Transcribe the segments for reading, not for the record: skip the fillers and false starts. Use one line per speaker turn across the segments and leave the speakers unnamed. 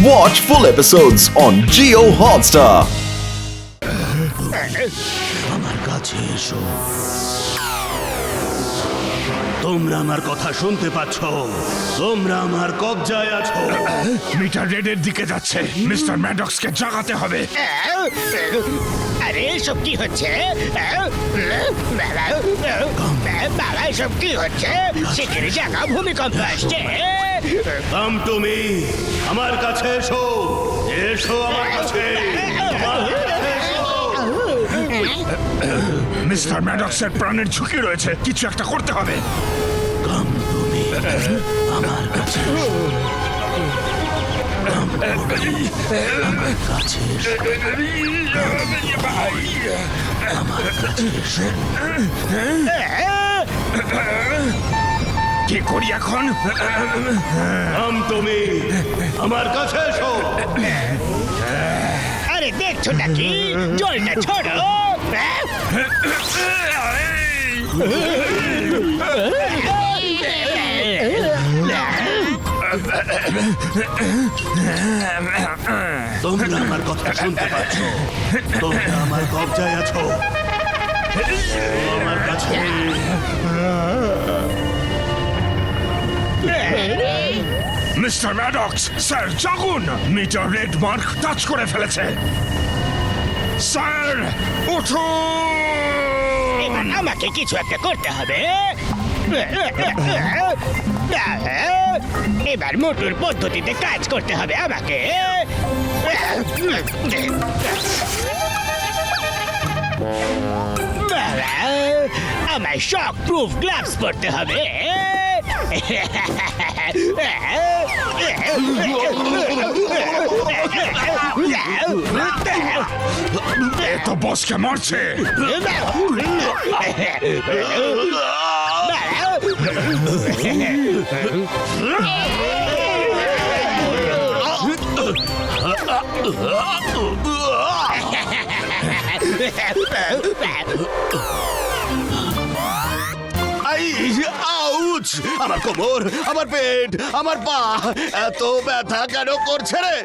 Watch full episodes on Jio Hotstar.
আমার কাছে এসো। তোমরা আমার কথা শুনতে পাচ্ছ? তোমরা আমার কবজায় আছো।
মিটার রেডের দিকে যাচ্ছে। মিস্টার ম্যাডক্সকে জাগাতে হবে।
আরে এসব কি হচ্ছে? বাবা এসব কি হচ্ছে? শিগগিরি জাগা, ভূমিকম্প আসছে।
কাম টু মি, আমার কাছে এসো। এসো আমার কাছে।
মিস্টার ম্যাডক্সের প্রাণের ঝুঁকি রয়েছে, কিছু একটা করতে হবে।
কাম টু মি, আমার কাছে এসো। আমার কাছে এসো। আমার কাছে এসো।
কি করি এখন?
কাম টু মি, আমার কাছে এসো।
আরে দেখছো নাকি? জলটা ছড়ো।
তোমরা আমার কথা শুনতে পাচ্ছ? তোমরা আমার কবজায় আছো। আমার কাছে
মিস্টার ম্যাডক্স, স্যার জাগুন। মিটার রেড মার্ক টাচ করে ফেলেছে। স্যার উঠুন।
এবার আমাকে কিছু একটা করতে হবে। এবার মোটর পদ্ধতিতে কাজ করতে হবে আমাকে। আমায় শক প্রুফ গ্লাভস পরতে হবে।
এ তো বসকে মারছে।
আউচ! আমার কোমর, আমার পেট, আমার পা এত ব্যথা কেন করছে রে?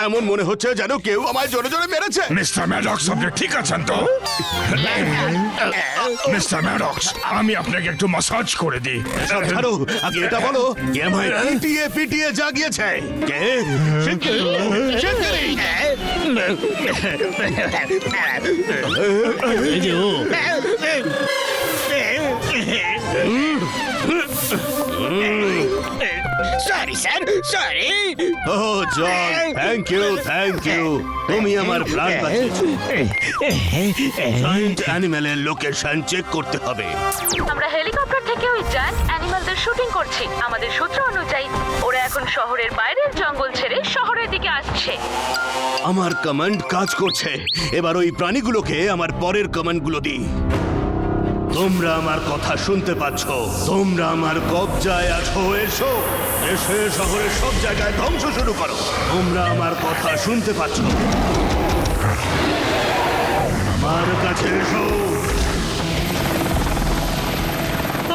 এমন মনে হচ্ছে যেন কেউ আমায় জোরে জোরে মেরেছে।
মিস্টার ম্যাডক্স, আপনি ঠিক আছেন তো? মিস্টার ম্যাডক্স, আমি আপনাকে একটু মাসাজ করে দিই।
এসব ছাড়ো, আগে এটা বলো, কে আমায় পিটিয়ে পিটিয়ে জাগিয়েছে? কে? শিগগিরি, শিগগিরি!
Sorry sir, sorry.
ও John, thank you, thank you. তুমি আমার প্রাণ বাঁচিয়েছো। জায়ান্ট অ্যানিমেলের লোকেশন চেক করতে হবে।
আমরা হেলিকপ্টার থেকে ওই জায়ান্ট অ্যানিমালদের শুটিং করছি। আমাদের সূত্র অনুযায়ী ওরা এখন শহরের বাইরের জঙ্গল ছেড়ে শহরের দিকে আসছে।
আমার কমান্ড কাজ করছে। এবার ওই প্রাণীগুলোকে আমার পরের কমান্ডগুলো দিই। তোমরা আমার কথা শুনতে পাচ্ছ? তোমরা আমার কবজায় আছো। এসো, এসে শহরের সব জায়গায় ধ্বংস শুরু করো। তোমরা আমার কথা শুনতে পাচ্ছ? আমার কাছে এসো।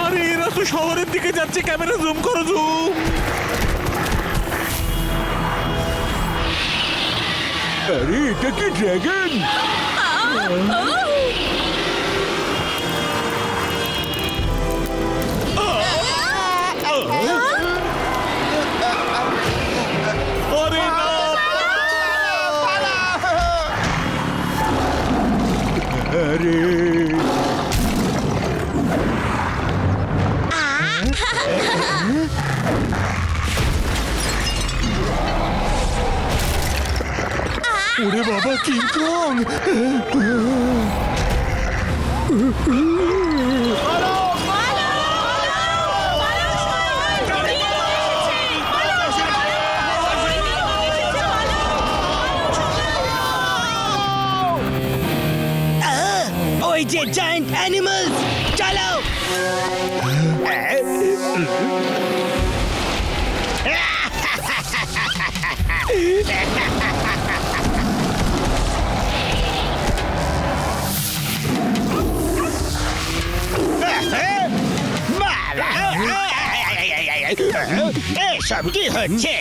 আরে এরা তো শহরের দিকে যাচ্ছে। ক্যামেরা জুম করো, জুম। আরে এটা কি ড্রাগন? আরে না! আরে ওরে বাবা, কিং কং!
ওই যে জায়ান্ট অ্যানিমাল, চালাও। এসব কি হচ্ছে?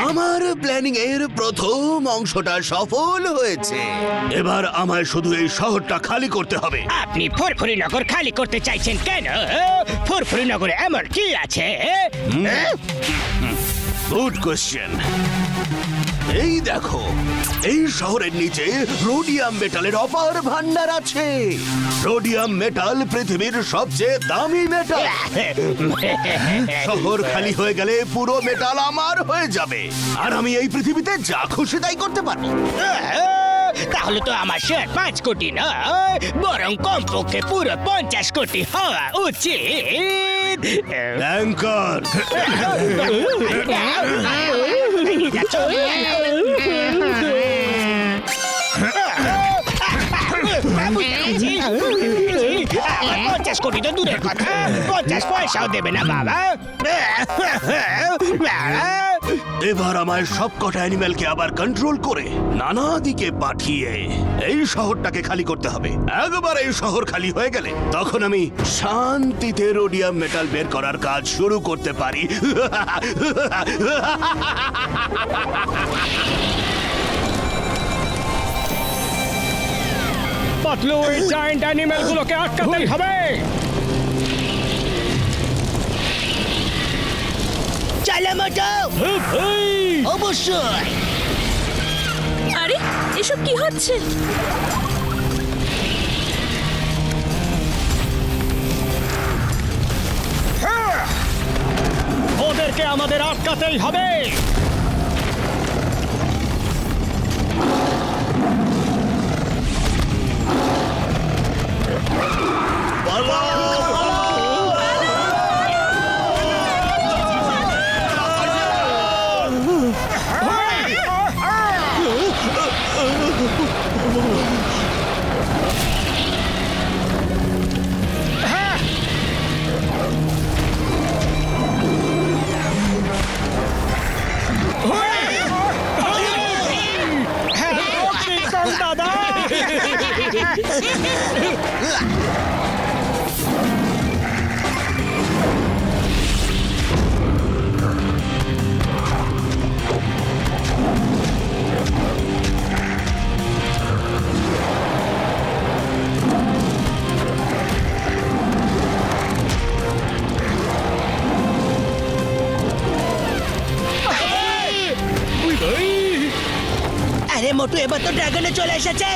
আমার প্ল্যানিং এর প্রথম অংশটা সফল হয়েছে। এবার আমায় শুধু এই শহরটা খালি করতে হবে।
আপনি ফুরফুরি নগর খালি করতে চাইছেন কেন? ফুরফুরি নগরে এমন কি আছে?
Good question. এই দেখো, এই শহরের নিচে রোডিয়াম মেটালের অপার ভান্ডার আছে। রোডিয়াম মেটাল পৃথিবীর সবচেয়ে দামি মেটাল। শহর খালি হয়ে গেলে পুরো মেটাল আমার হয়ে যাবে, আর আমি এই পৃথিবীতে যা খুশি তাই করতে পারবো।
তাহলে তো আমার শেয়ার 5 কোটি নয়, বরং কমপক্ষে পুরো 50 কোটি হওয়া উচিত।
ব্যাংকার,
আমার 50 কোটি তো দূরের কথা, 50 পয়সাও দেবে না বাবা।
এবার আমায় সবকটা অ্যানিমেলকে আবার কন্ট্রোল করে নানা দিকে পাঠিয়ে এই শহরটাকে খালি করতে হবে। একবার এই শহর খালি হয়ে গেলে তখন আমি শান্তিতে রোডিয়াম মেটাল বের করার কাজ শুরু করতে পারি।
পাতলু, এই জায়ান্ট অ্যানিমেল গুলোকে আটকাতেই হবে। চলো মোটো, অবশ্যই।
আরে এসব কি হচ্ছে?
ওদেরকে আমাদের আটকাতেই হবে। দাদা, আরে মোটু, এবার তো ড্রাগনে চলে এসেছে।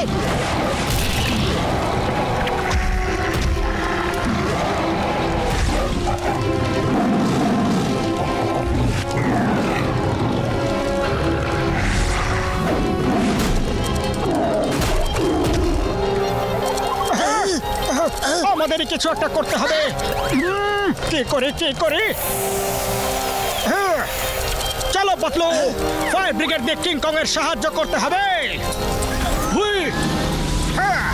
আমাদের কিছু একটা করতে হবে। কে করে? চলো পাতলু, ফায়ার ব্রিগেড দিয়ে কিং কং এর সাহায্য করতে হবে। হুই, হ্যাঁ,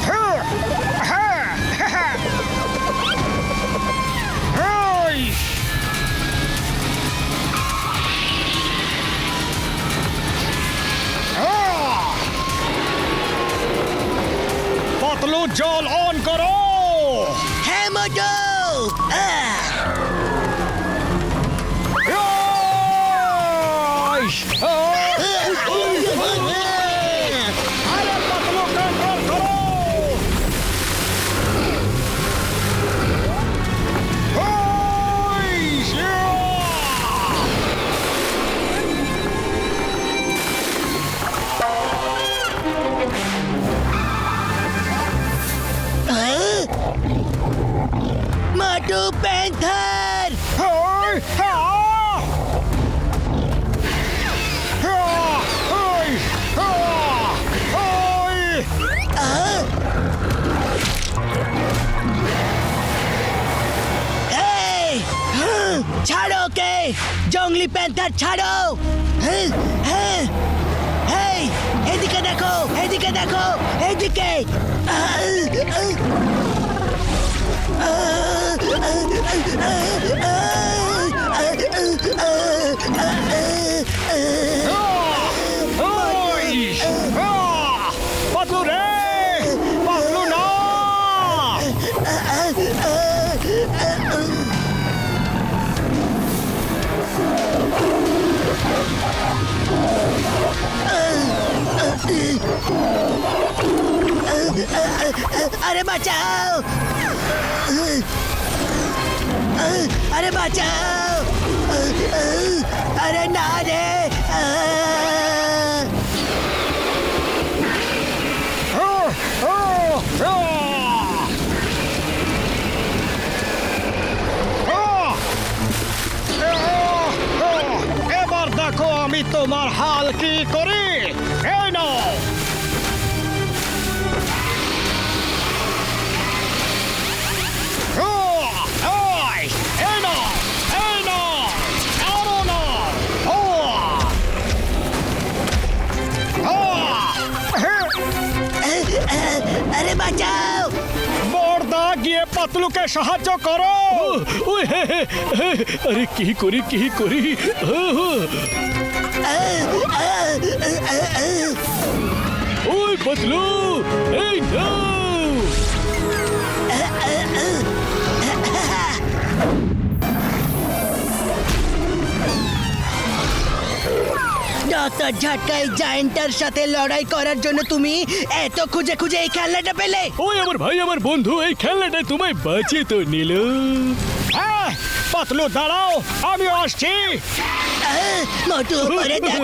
হ্যাঁ, হ্যাঁ, হ্যাঁ, হ্যাঁ। পাতলু, জল অন করো। হ্যাঁ মোটু। Madu Panther! ছাড়ো কে, জঙ্গলি প্যান্থার ছাড়ো। এদিকে দেখো, এদিকে দেখো, এদিকে। পাতলু রে, পাতলু না। আরে বাঁচাও, আরে বাঁচাও, আরে না রে।
এবার দেখো আমি তোমার হাল কি করি। এই নাও। এই নাও, এই নাও, আরো নাও।
আরে বাঁচাও।
বড়দা গিয়ে পাতলুকে সাহায্য করো।
ওই হে হে হে, আরে কি করি কি করি ওই পাতলু, এই না
ডক্টর ঝটকাই জায়েন্টার সাথে লড়াই করার জন্য তুমি এত খুঁজে খুঁজে এই খেলনাটা পেলে?
ওই আমার ভাই আমার বন্ধু এই খেলনাটা তোমায় বাঁচিয়ে তো নিল।
পাতলু দাঁড়াও, আমি আসছি।
মোটু উপরে দেখো।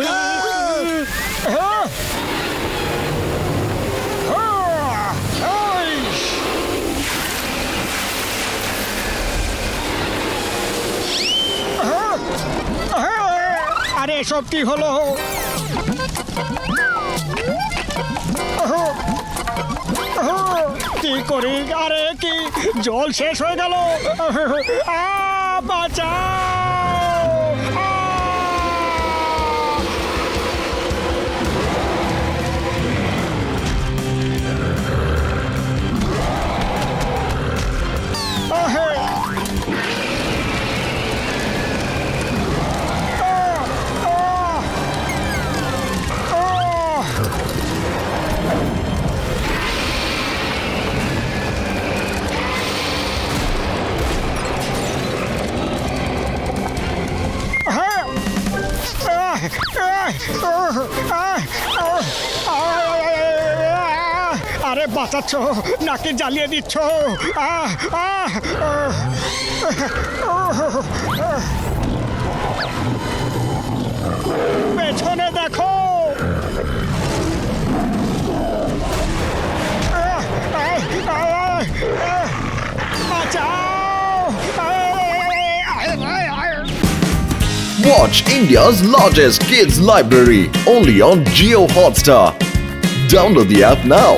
আরে এসব কি হলো? কি করি? আরে কি জল শেষ হয়ে গেল। বাঁচাও। আরে বাঁচাচ্ছ নাকি জ্বালিয়ে দিচ্ছ? পেছনে দেখো।
Watch India's largest kids library only on Geo Hotstar. Download the app now.